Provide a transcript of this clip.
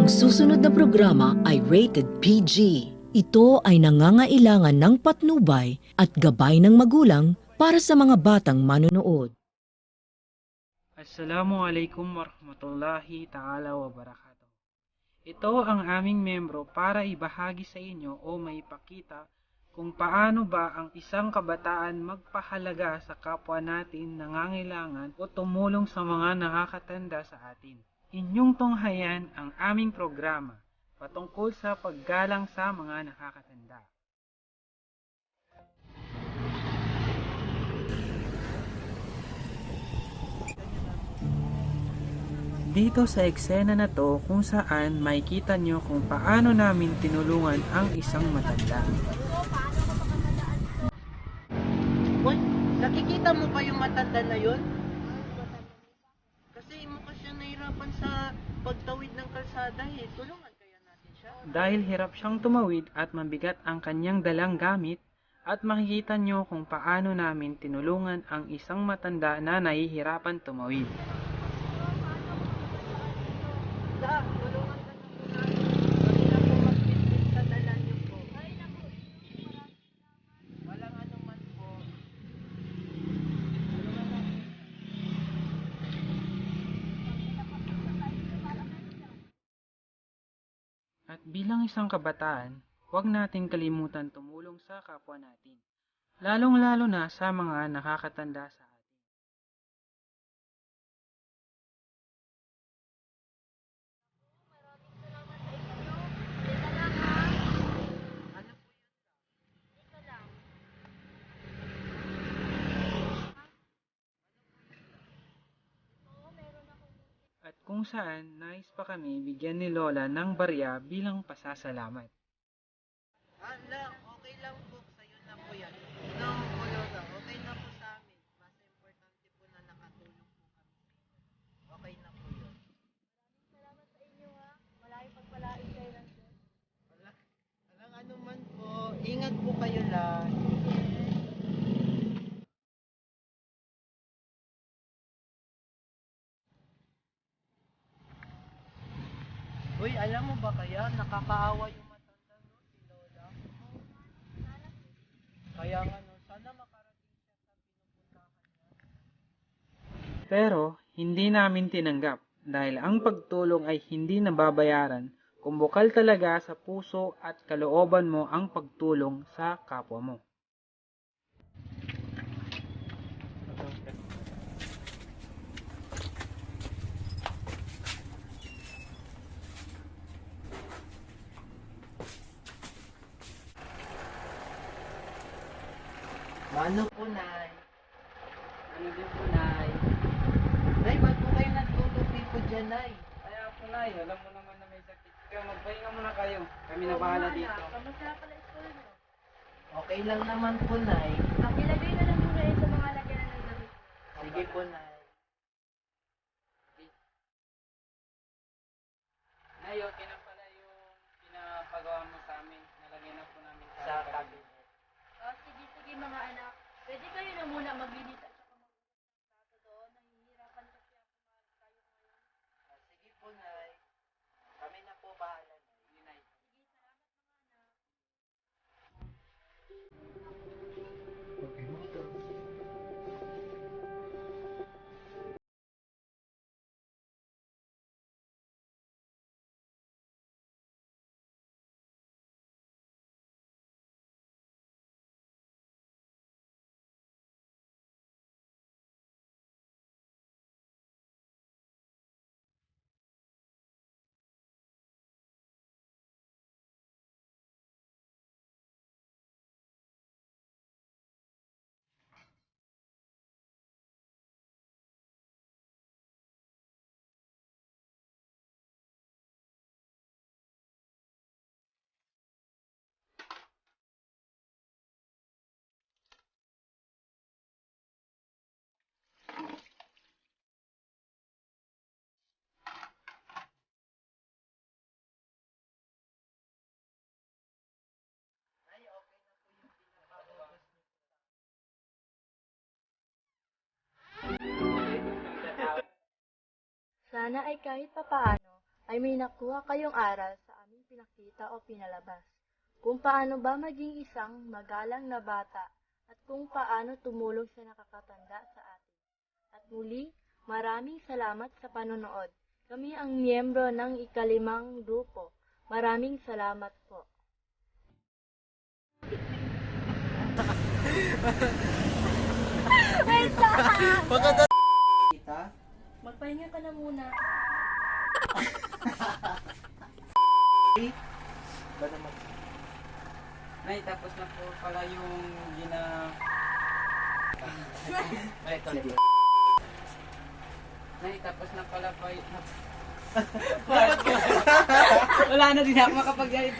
susunod na programa ay rated PG. Ito ay nangangailangan ng patnubay at gabay ng magulang para sa mga batang manonood. Assalamualaikum warahmatullahi ta'ala wabarakatuh. Ito ang aming membro para ibahagi sa inyo o maipakita kung paano ba ang isang kabataan magpahalaga sa kapwa natin nangangailangan o tumulong sa mga nakakatanda sa atin. Inyong tunghayan ang aming programa patungkol sa paggalang sa mga nakakatanda. Dito sa eksena na to kung saan makikita nyo kung paano namin tinulungan ang isang matanda. Uy, nakikita mo ba yung matanda na yun? Kasi mukha siya nahirapan sa pagtawid ng kalsada eh. Tulungan kaya natin siya? Dahil hirap siyang tumawid at mabigat ang kanyang dalang gamit, at makikita nyo kung paano namin tinulungan ang isang matanda na nahihirapan tumawid. Da, tulungan ka na po namin. Kanina po magpipit sa dala niyo po. Walang anuman po. At bilang isang kabataan, huwag natin kalimutan tumulong sa kapwa natin, lalong-lalo na sa mga nakakatanda sa atin. Ano po yun? At kung saan, nais pa kami bigyan ni Lola ng barya bilang pasasalamat. Lang, okay lang po. Sa'yo na po yan. No, po Lola. Okay na po sa amin. Mas importante po na nakatulong po kami. Okay na po yun. Wala, walang anuman po. Ingat po kayo lang. Uy, alam mo ba kaya nakakaawa yung matanda no, si Lola? Kaya nga no, sana makarating siya sa pinupuntahan niya. Pero, hindi namin tinanggap dahil ang pagtulong ay hindi nababayaran kung bukal talaga sa puso at kalooban mo ang pagtulong sa kapwa mo. Ano po, Nay? Ano din po, Nay? Nay, ba't po kayo nagtutupi po dyan, Nay? Kaya po, Nay, alam mo naman na may sakit. Kaya magpahinga muna kayo. Kami na bahala dito. Kamusta pala school niyo? Okay lang naman po, Nay. Pakilagay na lang muna yun sa mga lagyan ng damit. Sige po, Nay. Nay, okay na pala yung pinapagawa mo sa amin. Nalagay na po namin Sa cabinet. Sige mga anak. Pwede kayo na muna maglinis at saka mag-usap doon. Nahihirapan kasi ako tayo ngayon. Sige po, Nay. Kami na po bahala, Nay. Sige, salamat mga anak. Sana ay kahit papaano ay may nakuha kayong aral sa aming pinakita o pinalabas. Kung paano ba maging isang magalang na bata at kung paano tumulong sa nakakatanda sa atin. At muli, maraming salamat sa panonood. Kami ang miyembro ng ika-5 grupo. Maraming salamat po. Kita? Magpahinga ka na muna. Ba naman? Nay, tapos na po pala yung Nay, tapos na pala pa Wala na din ako makapagsalita.